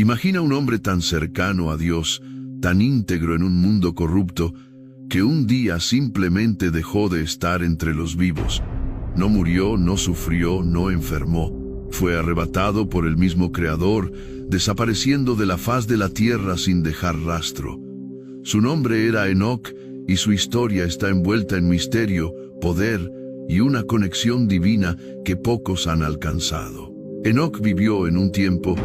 Imagina un hombre tan cercano a Dios, tan íntegro en un mundo corrupto, que un día simplemente dejó de estar entre los vivos. No murió, no sufrió, no enfermó. Fue arrebatado por el mismo Creador, desapareciendo de la faz de la tierra sin dejar rastro. Su nombre era Enoc, y su historia está envuelta en misterio, poder y una conexión divina que pocos han alcanzado. Enoc vivió en un tiempo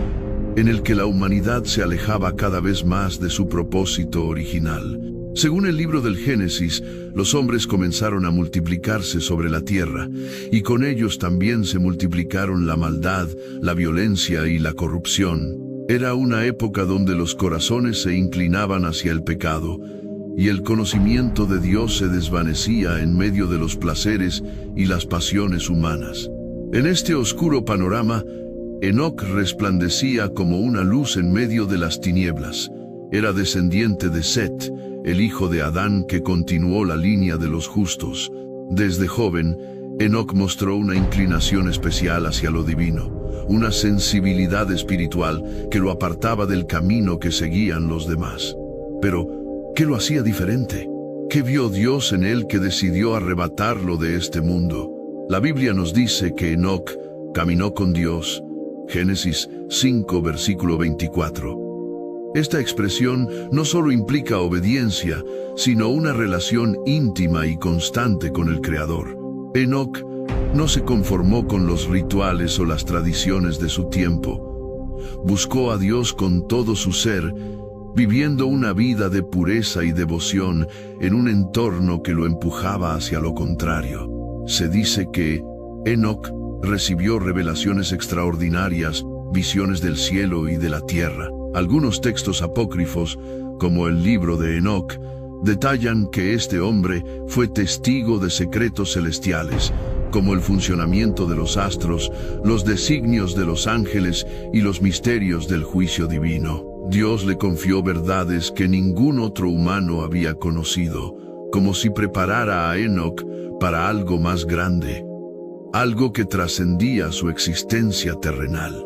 en el que la humanidad se alejaba cada vez más de su propósito original. Según el libro del Génesis, los hombres comenzaron a multiplicarse sobre la tierra, y con ellos también se multiplicaron la maldad, la violencia y la corrupción. Era una época donde los corazones se inclinaban hacia el pecado, y el conocimiento de Dios se desvanecía en medio de los placeres y las pasiones humanas. En este oscuro panorama, Enoc resplandecía como una luz en medio de las tinieblas. Era descendiente de Set, el hijo de Adán que continuó la línea de los justos. Desde joven, Enoc mostró una inclinación especial hacia lo divino, una sensibilidad espiritual que lo apartaba del camino que seguían los demás. Pero, ¿qué lo hacía diferente? ¿Qué vio Dios en él que decidió arrebatarlo de este mundo? La Biblia nos dice que Enoc caminó con Dios. Génesis 5, versículo 24. Esta expresión no solo implica obediencia, sino una relación íntima y constante con el Creador. Enoc no se conformó con los rituales o las tradiciones de su tiempo. Buscó a Dios con todo su ser, viviendo una vida de pureza y devoción en un entorno que lo empujaba hacia lo contrario. Se dice que Enoc recibió revelaciones extraordinarias, visiones del cielo y de la tierra. Algunos textos apócrifos, como el libro de Enoc, detallan que este hombre fue testigo de secretos celestiales, como el funcionamiento de los astros, los designios de los ángeles y los misterios del juicio divino. Dios le confió verdades que ningún otro humano había conocido, como si preparara a Enoc para algo más grande, algo que trascendía su existencia terrenal.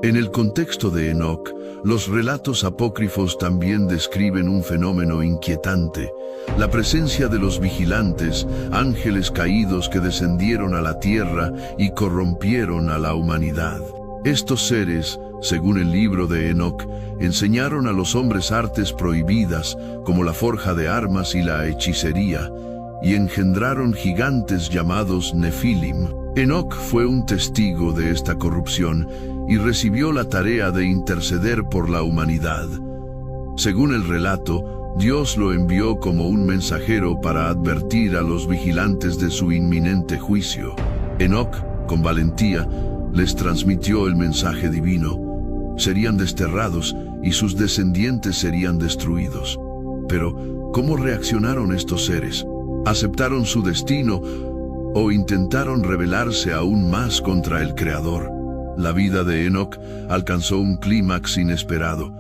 En el contexto de Enoc, los relatos apócrifos también describen un fenómeno inquietante: la presencia de los vigilantes, ángeles caídos que descendieron a la tierra y corrompieron a la humanidad. Estos seres, según el libro de Enoc, enseñaron a los hombres artes prohibidas, como la forja de armas y la hechicería, y engendraron gigantes llamados Nefilim. Enoc fue un testigo de esta corrupción y recibió la tarea de interceder por la humanidad. Según el relato, Dios lo envió como un mensajero para advertir a los vigilantes de su inminente juicio. Enoc, con valentía, les transmitió el mensaje divino. Serían desterrados y sus descendientes serían destruidos. Pero, ¿cómo reaccionaron estos seres? ¿Aceptaron su destino o intentaron rebelarse aún más contra el Creador? La vida de Enoc alcanzó un clímax inesperado.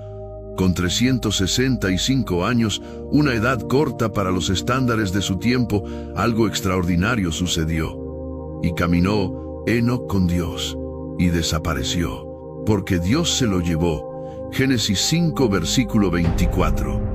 Con 365 años, una edad corta para los estándares de su tiempo, algo extraordinario sucedió. Y caminó Enoc con Dios, y desapareció, porque Dios se lo llevó. Génesis 5, versículo 24.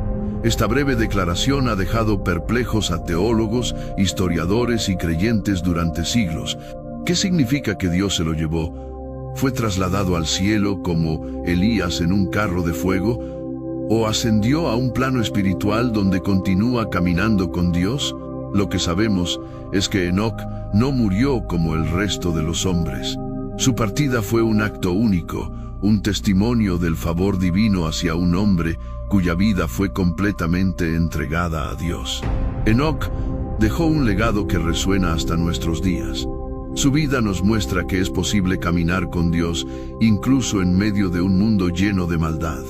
Esta breve declaración ha dejado perplejos a teólogos, historiadores y creyentes durante siglos. ¿Qué significa que Dios se lo llevó? ¿Fue trasladado al cielo como Elías en un carro de fuego? ¿O ascendió a un plano espiritual donde continúa caminando con Dios? Lo que sabemos es que Enoc no murió como el resto de los hombres. Su partida fue un acto único, un testimonio del favor divino hacia un hombre cuya vida fue completamente entregada a Dios. Enoc dejó un legado que resuena hasta nuestros días. Su vida nos muestra que es posible caminar con Dios incluso en medio de un mundo lleno de maldad.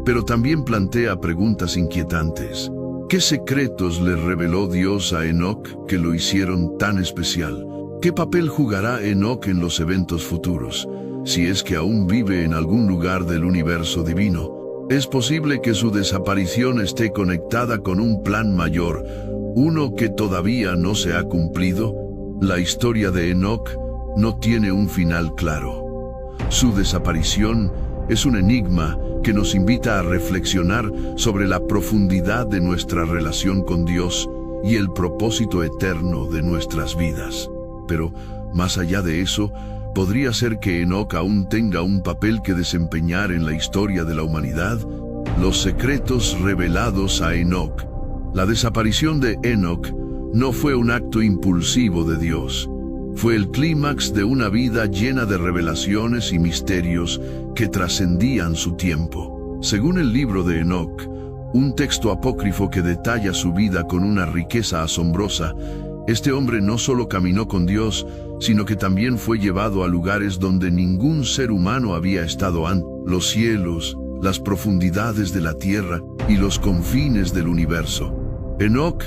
Pero también plantea preguntas inquietantes. ¿Qué secretos le reveló Dios a Enoc que lo hicieron tan especial? ¿Qué papel jugará Enoc en los eventos futuros, si es que aún vive en algún lugar del universo divino? Es posible que su desaparición esté conectada con un plan mayor, uno que todavía no se ha cumplido. La historia de Enoc no tiene un final claro. Su desaparición es un enigma que nos invita a reflexionar sobre la profundidad de nuestra relación con Dios y el propósito eterno de nuestras vidas. Pero, más allá de eso, ¿podría ser que Enoc aún tenga un papel que desempeñar en la historia de la humanidad? Los secretos revelados a Enoc. La desaparición de Enoc no fue un acto impulsivo de Dios. Fue el clímax de una vida llena de revelaciones y misterios que trascendían su tiempo. Según el libro de Enoc, un texto apócrifo que detalla su vida con una riqueza asombrosa, este hombre no solo caminó con Dios, sino que también fue llevado a lugares donde ningún ser humano había estado antes: los cielos, las profundidades de la tierra y los confines del universo. Enoc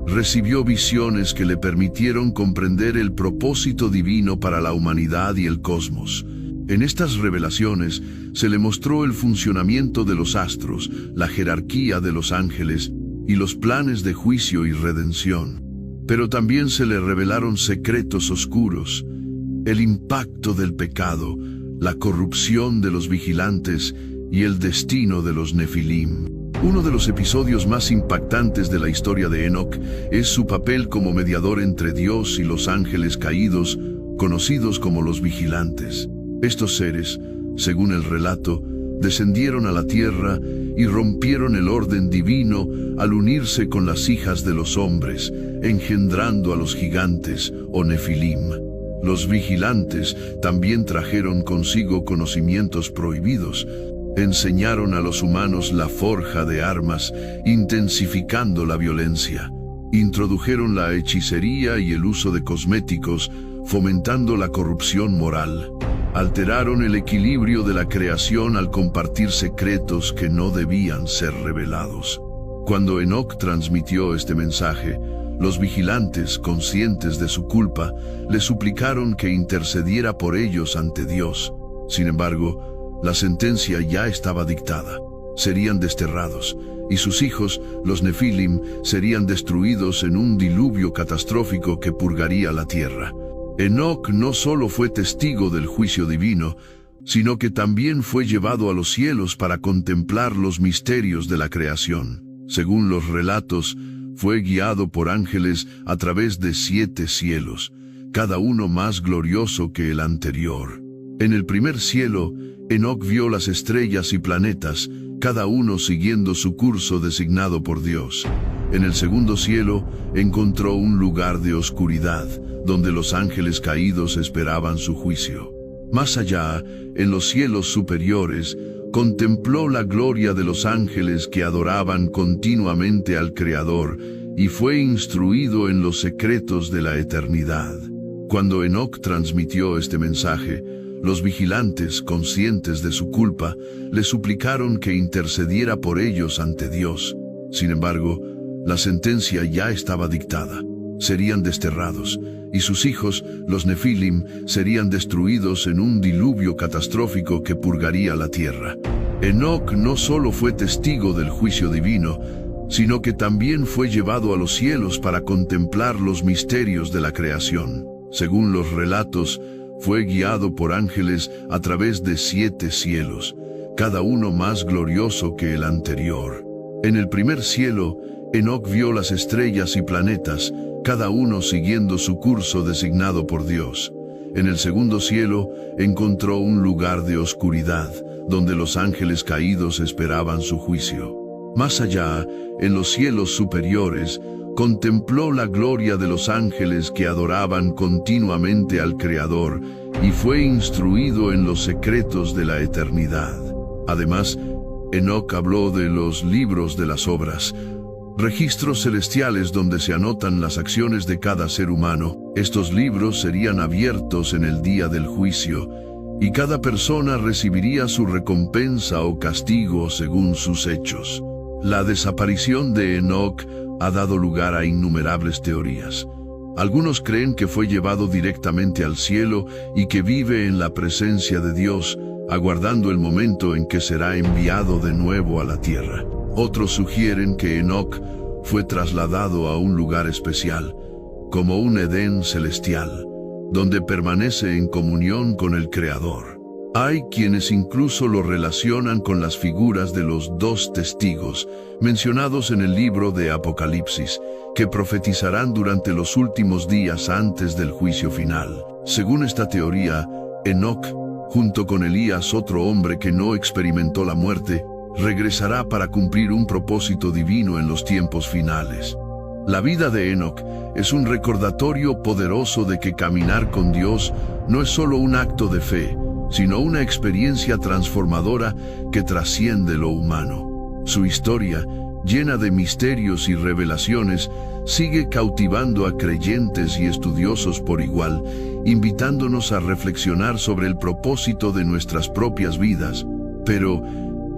recibió visiones que le permitieron comprender el propósito divino para la humanidad y el cosmos. En estas revelaciones se le mostró el funcionamiento de los astros, la jerarquía de los ángeles y los planes de juicio y redención. Pero también se le revelaron secretos oscuros, el impacto del pecado, la corrupción de los vigilantes y el destino de los Nefilim. Uno de los episodios más impactantes de la historia de Enoc es su papel como mediador entre Dios y los ángeles caídos, conocidos como los vigilantes. Estos seres, según el relato, descendieron a la tierra y rompieron el orden divino al unirse con las hijas de los hombres, engendrando a los gigantes o Nefilim. Los vigilantes también trajeron consigo conocimientos prohibidos. Enseñaron a los humanos la forja de armas, intensificando la violencia. Introdujeron la hechicería y el uso de cosméticos, fomentando la corrupción moral. Alteraron el equilibrio de la creación al compartir secretos que no debían ser revelados. Cuando Enoc transmitió este mensaje, los vigilantes, conscientes de su culpa, le suplicaron que intercediera por ellos ante Dios. Sin embargo, la sentencia ya estaba dictada. Serían desterrados, y sus hijos, los Nefilim, serían destruidos en un diluvio catastrófico que purgaría la tierra. Enoc no solo fue testigo del juicio divino, sino que también fue llevado a los cielos para contemplar los misterios de la creación. Según los relatos, fue guiado por ángeles a través de 7 cielos, cada uno más glorioso que el anterior. En el primer cielo, Enoc vio las estrellas y planetas, cada uno siguiendo su curso designado por Dios. En el segundo cielo, encontró un lugar de oscuridad, donde los ángeles caídos esperaban su juicio. Más allá, en los cielos superiores, contempló la gloria de los ángeles que adoraban continuamente al Creador y fue instruido en los secretos de la eternidad. Cuando Enoc transmitió este mensaje, los vigilantes, conscientes de su culpa, le suplicaron que intercediera por ellos ante Dios. Sin embargo, la sentencia ya estaba dictada. Serían desterrados, y sus hijos, los Nefilim, serían destruidos en un diluvio catastrófico que purgaría la tierra. Enoc no solo fue testigo del juicio divino, sino que también fue llevado a los cielos para contemplar los misterios de la creación. Según los relatos, fue guiado por ángeles a través de 7 cielos, cada uno más glorioso que el anterior. En el primer cielo, Enoc vio las estrellas y planetas, cada uno siguiendo su curso designado por Dios. En el segundo cielo, encontró un lugar de oscuridad, donde los ángeles caídos esperaban su juicio. Más allá, en los cielos superiores, contempló la gloria de los ángeles que adoraban continuamente al Creador y fue instruido en los secretos de la eternidad. Además, Enoc habló de los libros de las obras, registros celestiales donde se anotan las acciones de cada ser humano. Estos libros serían abiertos en el día del juicio, y cada persona recibiría su recompensa o castigo según sus hechos. La desaparición de Enoc ha dado lugar a innumerables teorías. Algunos creen que fue llevado directamente al cielo y que vive en la presencia de Dios, aguardando el momento en que será enviado de nuevo a la tierra. Otros sugieren que Enoc fue trasladado a un lugar especial, como un Edén celestial, donde permanece en comunión con el Creador. Hay quienes incluso lo relacionan con las figuras de los dos testigos, mencionados en el libro de Apocalipsis, que profetizarán durante los últimos días antes del juicio final. Según esta teoría, Enoc, junto con Elías, otro hombre que no experimentó la muerte, regresará para cumplir un propósito divino en los tiempos finales. La vida de Enoc es un recordatorio poderoso de que caminar con Dios no es solo un acto de fe, sino una experiencia transformadora que trasciende lo humano. Su historia, llena de misterios y revelaciones, sigue cautivando a creyentes y estudiosos por igual, invitándonos a reflexionar sobre el propósito de nuestras propias vidas. Pero,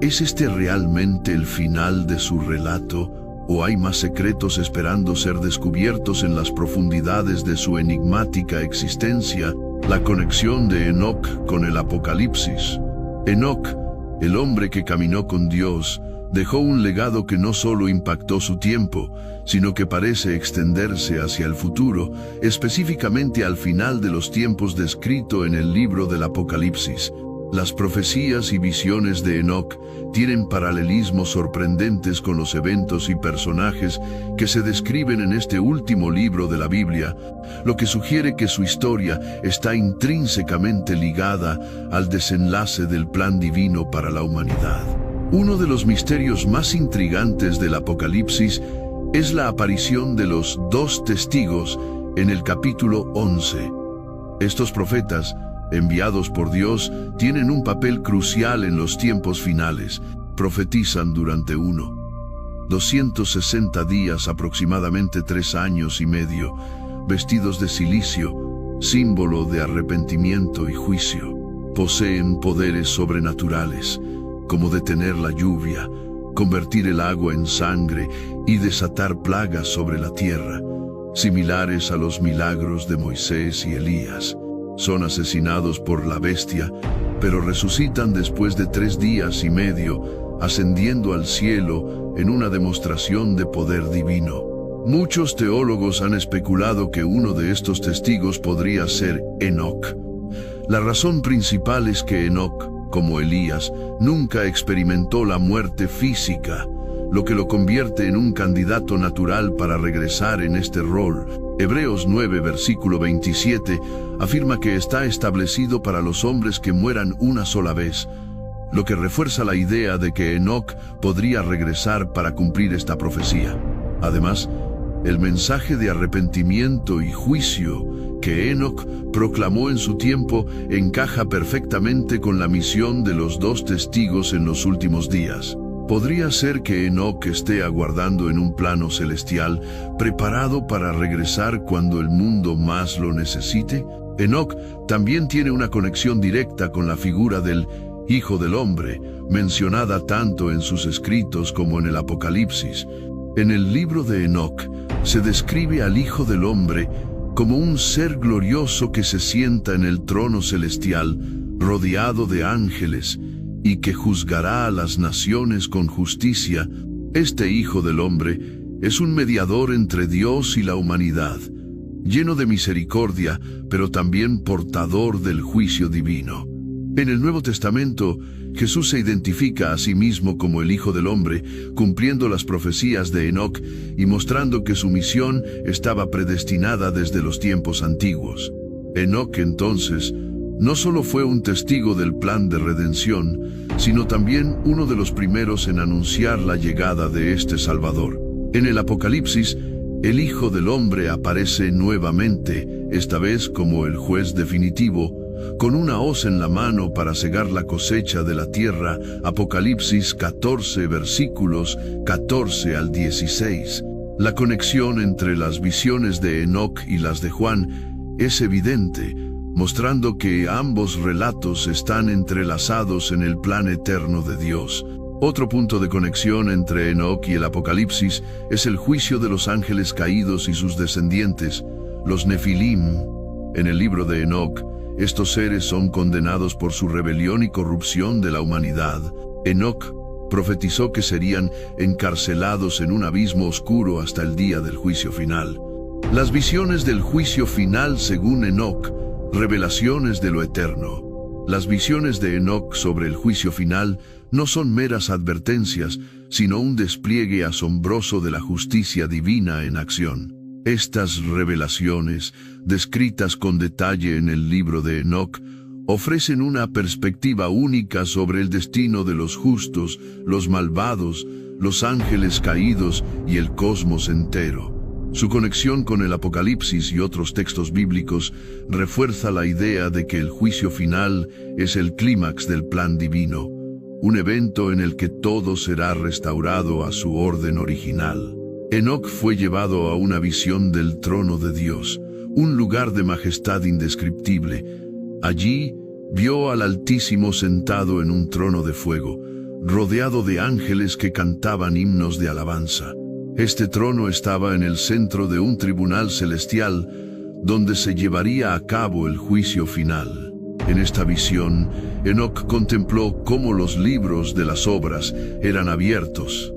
¿es este realmente el final de su relato? ¿O hay más secretos esperando ser descubiertos en las profundidades de su enigmática existencia? La conexión de Enoc con el Apocalipsis. Enoc, el hombre que caminó con Dios, dejó un legado que no solo impactó su tiempo, sino que parece extenderse hacia el futuro, específicamente al final de los tiempos descrito en el libro del Apocalipsis. Las profecías y visiones de Enoc tienen paralelismos sorprendentes con los eventos y personajes que se describen en este último libro de la Biblia, lo que sugiere que su historia está intrínsecamente ligada al desenlace del plan divino para la humanidad. Uno de los misterios más intrigantes del Apocalipsis es la aparición de los dos testigos en el capítulo 11. Estos profetas, enviados por Dios, tienen un papel crucial en los tiempos finales. Profetizan durante 260 días, aproximadamente 3 años y medio, vestidos de cilicio, símbolo de arrepentimiento y juicio. Poseen poderes sobrenaturales, como detener la lluvia, convertir el agua en sangre y desatar plagas sobre la tierra, similares a los milagros de Moisés y Elías. Son asesinados por la bestia, pero resucitan después de 3 días y medio, ascendiendo al cielo en una demostración de poder divino. Muchos teólogos han especulado que uno de estos testigos podría ser Enoc. La razón principal es que Enoc, como Elías, nunca experimentó la muerte física, lo que lo convierte en un candidato natural para regresar en este rol. Hebreos 9, versículo 27, afirma que está establecido para los hombres que mueran una sola vez, lo que refuerza la idea de que Enoc podría regresar para cumplir esta profecía. Además, el mensaje de arrepentimiento y juicio que Enoc proclamó en su tiempo encaja perfectamente con la misión de los dos testigos en los últimos días. ¿Podría ser que Enoc esté aguardando en un plano celestial, preparado para regresar cuando el mundo más lo necesite? Enoc también tiene una conexión directa con la figura del Hijo del Hombre, mencionada tanto en sus escritos como en el Apocalipsis. En el libro de Enoc se describe al Hijo del Hombre como un ser glorioso que se sienta en el trono celestial, rodeado de ángeles, y que juzgará a las naciones con justicia. Este Hijo del Hombre es un mediador entre Dios y la humanidad, lleno de misericordia, pero también portador del juicio divino. En el Nuevo Testamento, Jesús se identifica a sí mismo como el Hijo del Hombre, cumpliendo las profecías de Enoc y mostrando que su misión estaba predestinada desde los tiempos antiguos. Enoc, entonces, no solo fue un testigo del plan de redención, sino también uno de los primeros en anunciar la llegada de este Salvador. En el Apocalipsis, el Hijo del Hombre aparece nuevamente, esta vez como el juez definitivo, con una hoz en la mano para cegar la cosecha de la tierra. Apocalipsis 14, versículos 14 al 16. La conexión entre las visiones de Enoc y las de Juan es evidente, mostrando que ambos relatos están entrelazados en el plan eterno de Dios. Otro punto de conexión entre Enoc y el Apocalipsis es el juicio de los ángeles caídos y sus descendientes, los Nefilim. En el libro de Enoc, estos seres son condenados por su rebelión y corrupción de la humanidad. Enoc profetizó que serían encarcelados en un abismo oscuro hasta el día del juicio final. Las visiones del juicio final según Enoc, revelaciones de lo eterno. Las visiones de Enoc sobre el juicio final no son meras advertencias, sino un despliegue asombroso de la justicia divina en acción. Estas revelaciones, descritas con detalle en el libro de Enoc, ofrecen una perspectiva única sobre el destino de los justos, los malvados, los ángeles caídos y el cosmos entero. Su conexión con el Apocalipsis y otros textos bíblicos refuerza la idea de que el juicio final es el clímax del plan divino, un evento en el que todo será restaurado a su orden original. Enoc fue llevado a una visión del trono de Dios, un lugar de majestad indescriptible. Allí vio al Altísimo sentado en un trono de fuego, rodeado de ángeles que cantaban himnos de alabanza. Este trono estaba en el centro de un tribunal celestial, donde se llevaría a cabo el juicio final. En esta visión, Enoc contempló cómo los libros de las obras eran abiertos.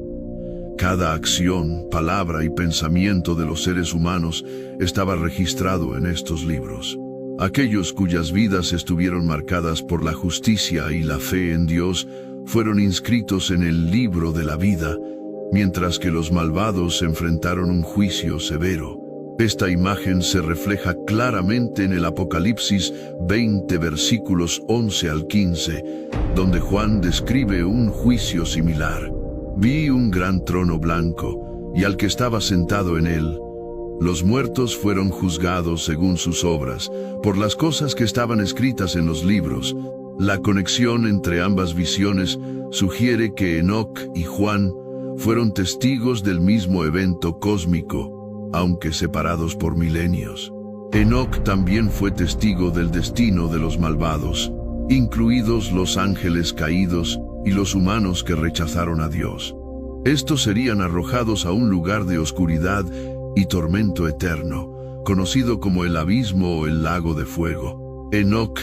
Cada acción, palabra y pensamiento de los seres humanos estaba registrado en estos libros. Aquellos cuyas vidas estuvieron marcadas por la justicia y la fe en Dios fueron inscritos en el libro de la vida, mientras que los malvados enfrentaron un juicio severo. Esta imagen se refleja claramente en el Apocalipsis 20 versículos 11 al 15, donde Juan describe un juicio similar. Vi un gran trono blanco, y al que estaba sentado en él. Los muertos fueron juzgados según sus obras, por las cosas que estaban escritas en los libros. La conexión entre ambas visiones sugiere que Enoc y Juan fueron testigos del mismo evento cósmico, aunque separados por milenios. Enoc también fue testigo del destino de los malvados, incluidos los ángeles caídos y los humanos que rechazaron a Dios. Estos serían arrojados a un lugar de oscuridad y tormento eterno, conocido como el abismo o el lago de fuego. Enoc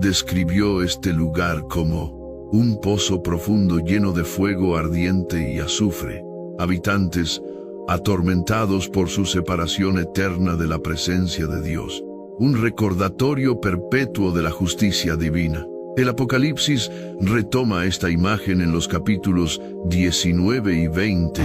describió este lugar como un pozo profundo lleno de fuego ardiente y azufre, habitantes atormentados por su separación eterna de la presencia de Dios, un recordatorio perpetuo de la justicia divina. El Apocalipsis retoma esta imagen en los capítulos 19 y 20,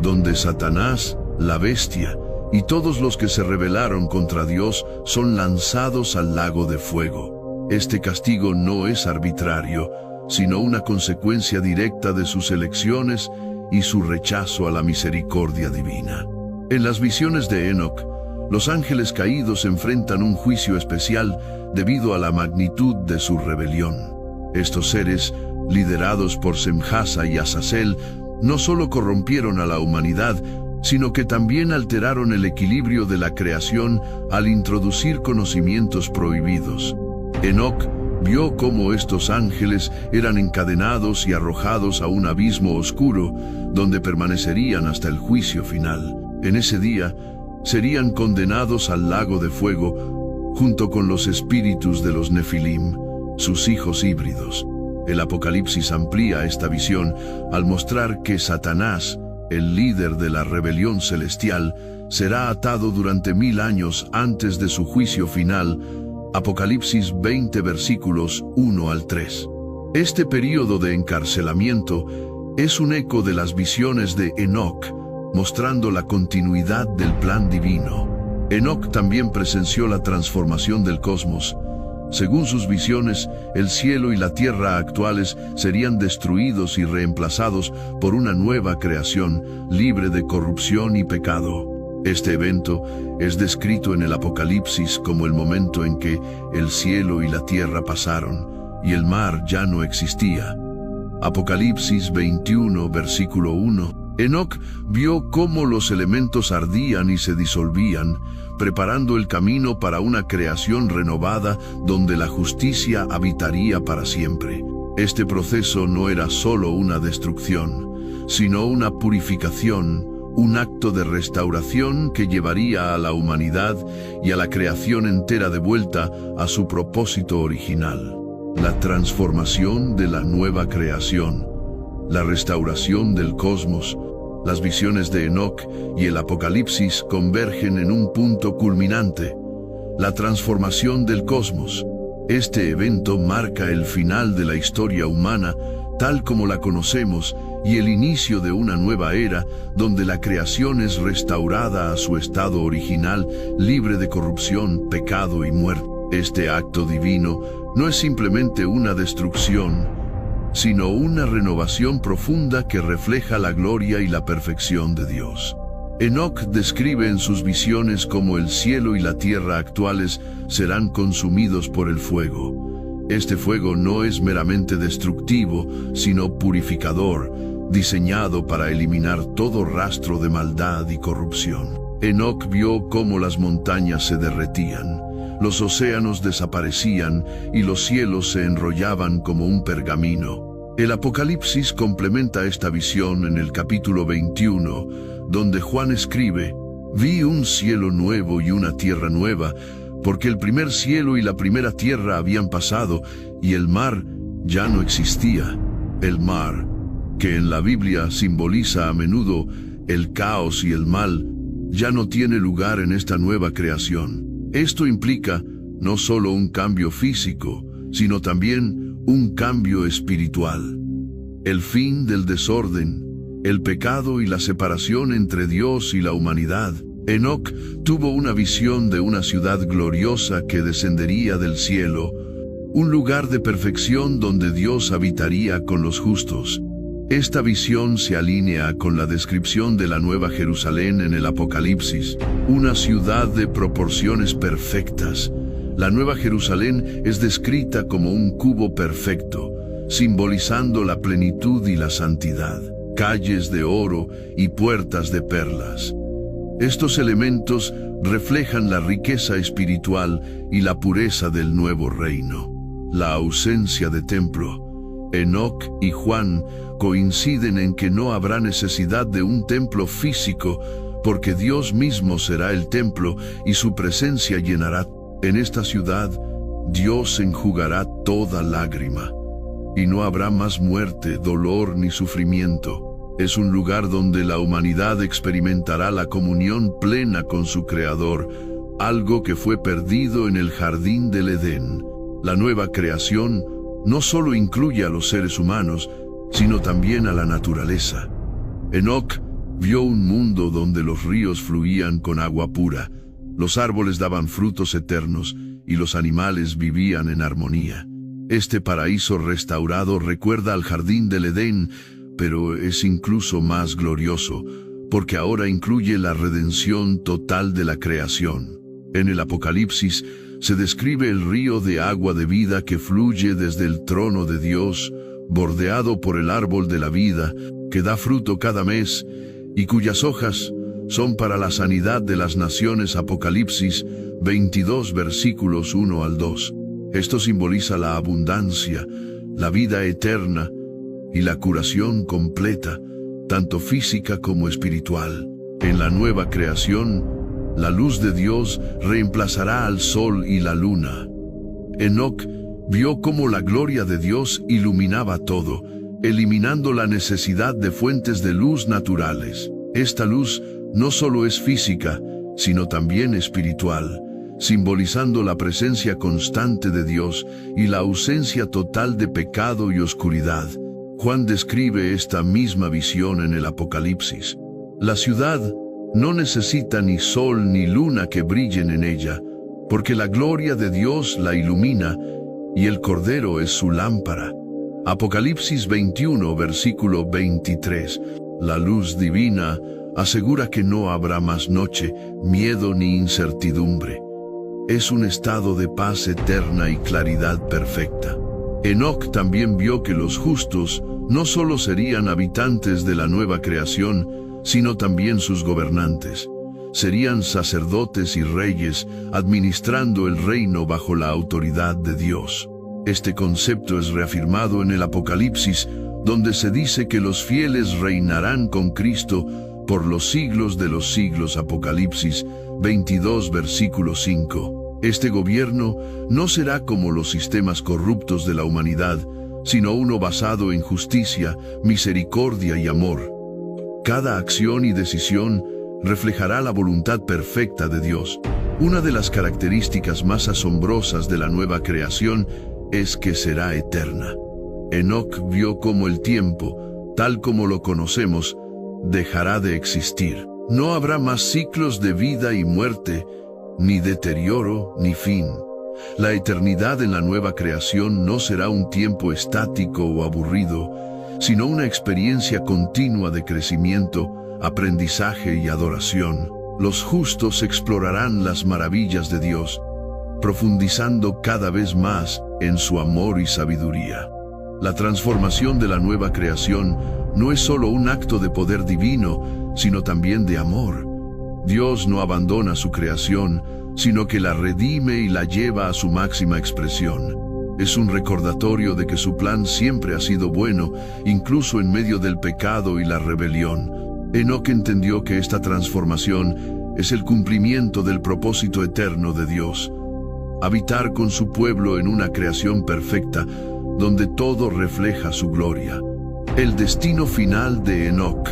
donde Satanás, la bestia, y todos los que se rebelaron contra Dios son lanzados al lago de fuego. Este castigo no es arbitrario, sino una consecuencia directa de sus elecciones y su rechazo a la misericordia divina. En las visiones de Enoc, los ángeles caídos enfrentan un juicio especial debido a la magnitud de su rebelión. Estos seres, liderados por Semjasa y Azazel, no solo corrompieron a la humanidad, sino que también alteraron el equilibrio de la creación al introducir conocimientos prohibidos. Enoc vio cómo estos ángeles eran encadenados y arrojados a un abismo oscuro, donde permanecerían hasta el juicio final. En ese día, serían condenados al lago de fuego, junto con los espíritus de los Nefilim, sus hijos híbridos. El Apocalipsis amplía esta visión al mostrar que Satanás, el líder de la rebelión celestial, será atado durante 1000 años antes de su juicio final. Apocalipsis 20 versículos 1 al 3. Este período de encarcelamiento es un eco de las visiones de Enoc, mostrando la continuidad del plan divino. Enoc también presenció la transformación del cosmos. Según sus visiones, el cielo y la tierra actuales serían destruidos y reemplazados por una nueva creación, libre de corrupción y pecado. Este evento es descrito en el Apocalipsis como el momento en que el cielo y la tierra pasaron, y el mar ya no existía. Apocalipsis 21, versículo 1. Enoc vio cómo los elementos ardían y se disolvían, preparando el camino para una creación renovada donde la justicia habitaría para siempre. Este proceso no era solo una destrucción, sino una purificación, un acto de restauración que llevaría a la humanidad y a la creación entera de vuelta a su propósito original. La transformación de la nueva creación, la restauración del cosmos. Las visiones de Enoc y el Apocalipsis convergen en un punto culminante: la transformación del cosmos. Este evento marca el final de la historia humana, tal como la conocemos, y el inicio de una nueva era, donde la creación es restaurada a su estado original, libre de corrupción, pecado y muerte. Este acto divino no es simplemente una destrucción, sino una renovación profunda que refleja la gloria y la perfección de Dios. Enoc describe en sus visiones cómo el cielo y la tierra actuales serán consumidos por el fuego. Este fuego no es meramente destructivo, sino purificador, diseñado para eliminar todo rastro de maldad y corrupción. Enoc vio cómo las montañas se derretían, los océanos desaparecían y los cielos se enrollaban como un pergamino. El Apocalipsis complementa esta visión en el capítulo 21, donde Juan escribe: «Vi un cielo nuevo y una tierra nueva, porque el primer cielo y la primera tierra habían pasado, y el mar ya no existía». El mar, que en la Biblia simboliza a menudo el caos y el mal, ya no tiene lugar en esta nueva creación. Esto implica no solo un cambio físico, sino también un cambio espiritual. El fin del desorden, el pecado y la separación entre Dios y la humanidad. Enoc tuvo una visión de una ciudad gloriosa que descendería del cielo, un lugar de perfección donde Dios habitaría con los justos. Esta visión se alinea con la descripción de la Nueva Jerusalén en el Apocalipsis, una ciudad de proporciones perfectas. La Nueva Jerusalén es descrita como un cubo perfecto, simbolizando la plenitud y la santidad, calles de oro y puertas de perlas. Estos elementos reflejan la riqueza espiritual y la pureza del nuevo reino. La ausencia de templo. Enoc y Juan coinciden en que no habrá necesidad de un templo físico, porque Dios mismo será el templo y su presencia llenará. En esta ciudad, Dios enjugará toda lágrima, y no habrá más muerte, dolor ni sufrimiento. Es un lugar donde la humanidad experimentará la comunión plena con su Creador, algo que fue perdido en el jardín del Edén. La nueva creación no solo incluye a los seres humanos, sino también a la naturaleza. Enoc vio un mundo donde los ríos fluían con agua pura, los árboles daban frutos eternos y los animales vivían en armonía. Este paraíso restaurado recuerda al jardín del Edén, pero es incluso más glorioso, porque ahora incluye la redención total de la creación. En el Apocalipsis se describe el río de agua de vida que fluye desde el trono de Dios, bordeado por el árbol de la vida, que da fruto cada mes, y cuyas hojas son para la sanidad de las naciones. Apocalipsis 22 versículos 1 al 2. Esto simboliza la abundancia, la vida eterna y la curación completa, tanto física como espiritual. En la nueva creación, la luz de Dios reemplazará al sol y la luna. Enoc vio cómo la gloria de Dios iluminaba todo, eliminando la necesidad de fuentes de luz naturales. Esta luz no solo es física, sino también espiritual, simbolizando la presencia constante de Dios y la ausencia total de pecado y oscuridad. Juan describe esta misma visión en el Apocalipsis. La ciudad no necesita ni sol ni luna que brillen en ella, porque la gloria de Dios la ilumina y el Cordero es su lámpara. Apocalipsis 21, versículo 23. La luz divina asegura que no habrá más noche, miedo ni incertidumbre. Es un estado de paz eterna y claridad perfecta. Enoc también vio que los justos no solo serían habitantes de la nueva creación, sino también sus gobernantes. Serían sacerdotes y reyes, administrando el reino bajo la autoridad de Dios. Este concepto es reafirmado en el Apocalipsis, donde se dice que los fieles reinarán con Cristo por los siglos de los siglos. Apocalipsis 22, versículo 5. Este gobierno no será como los sistemas corruptos de la humanidad, sino uno basado en justicia, misericordia y amor. Cada acción y decisión reflejará la voluntad perfecta de Dios. Una de las características más asombrosas de la nueva creación es que será eterna. Enoc vio cómo el tiempo, tal como lo conocemos, dejará de existir. No habrá más ciclos de vida y muerte, ni deterioro, ni fin. La eternidad en la nueva creación no será un tiempo estático o aburrido, sino una experiencia continua de crecimiento, aprendizaje y adoración. Los justos explorarán las maravillas de Dios, profundizando cada vez más en su amor y sabiduría. La transformación de la nueva creación no es solo un acto de poder divino, sino también de amor. Dios no abandona su creación, sino que la redime y la lleva a su máxima expresión. Es un recordatorio de que su plan siempre ha sido bueno, incluso en medio del pecado y la rebelión. Enoc entendió que esta transformación es el cumplimiento del propósito eterno de Dios: habitar con su pueblo en una creación perfecta, donde todo refleja su gloria. El destino final de Enoc,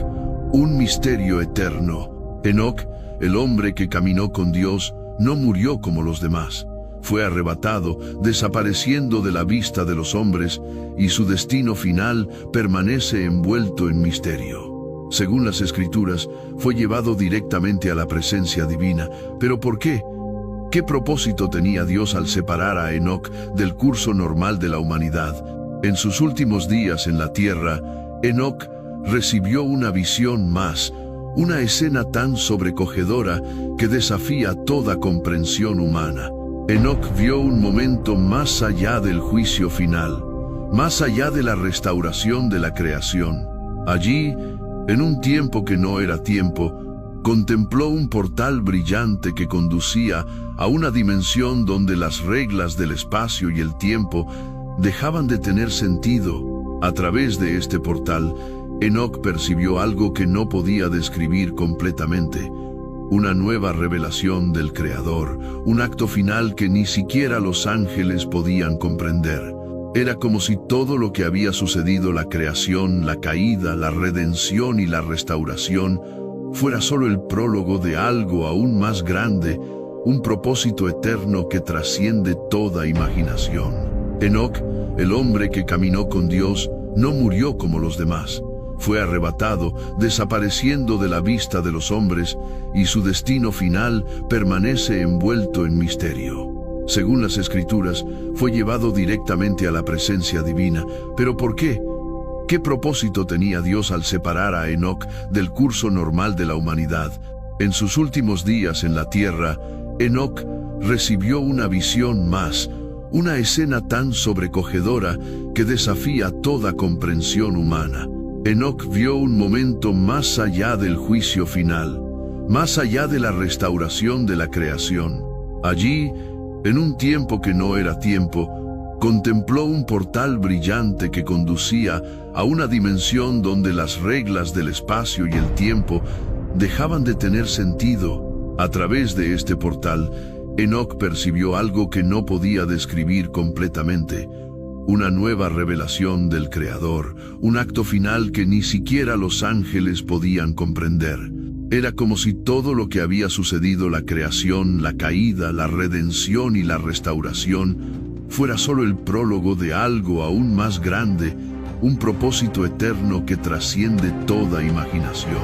un misterio eterno. Enoc, el hombre que caminó con Dios, no murió como los demás. Fue arrebatado, desapareciendo de la vista de los hombres, y su destino final permanece envuelto en misterio. Según las Escrituras, fue llevado directamente a la presencia divina. ¿Pero por qué? ¿Qué propósito tenía Dios al separar a Enoc del curso normal de la humanidad? En sus últimos días en la tierra, Enoc recibió una visión más, una escena tan sobrecogedora que desafía toda comprensión humana. Enoc vio un momento más allá del juicio final, más allá de la restauración de la creación. Allí, en un tiempo que no era tiempo, contempló un portal brillante que conducía a una dimensión donde las reglas del espacio y el tiempo dejaban de tener sentido. A través de este portal, Enoc percibió algo que no podía describir completamente: una nueva revelación del Creador, un acto final que ni siquiera los ángeles podían comprender. Era como si todo lo que había sucedido, la creación, la caída, la redención y la restauración, fuera solo el prólogo de algo aún más grande, un propósito eterno que trasciende toda imaginación. Enoc, el hombre que caminó con Dios, no murió como los demás. Fue arrebatado, desapareciendo de la vista de los hombres, y su destino final permanece envuelto en misterio. Según las Escrituras, fue llevado directamente a la presencia divina. ¿Pero por qué? ¿Qué propósito tenía Dios al separar a Enoc del curso normal de la humanidad? En sus últimos días en la tierra, Enoc recibió una visión más, una escena tan sobrecogedora que desafía toda comprensión humana. Enoc vio un momento más allá del juicio final, más allá de la restauración de la creación. Allí, en un tiempo que no era tiempo, contempló un portal brillante que conducía a una dimensión donde las reglas del espacio y el tiempo dejaban de tener sentido. A través de este portal, Enoc percibió algo que no podía describir completamente: una nueva revelación del Creador, un acto final que ni siquiera los ángeles podían comprender. Era como si todo lo que había sucedido, la creación, la caída, la redención y la restauración, fuera solo el prólogo de algo aún más grande, un propósito eterno que trasciende toda imaginación.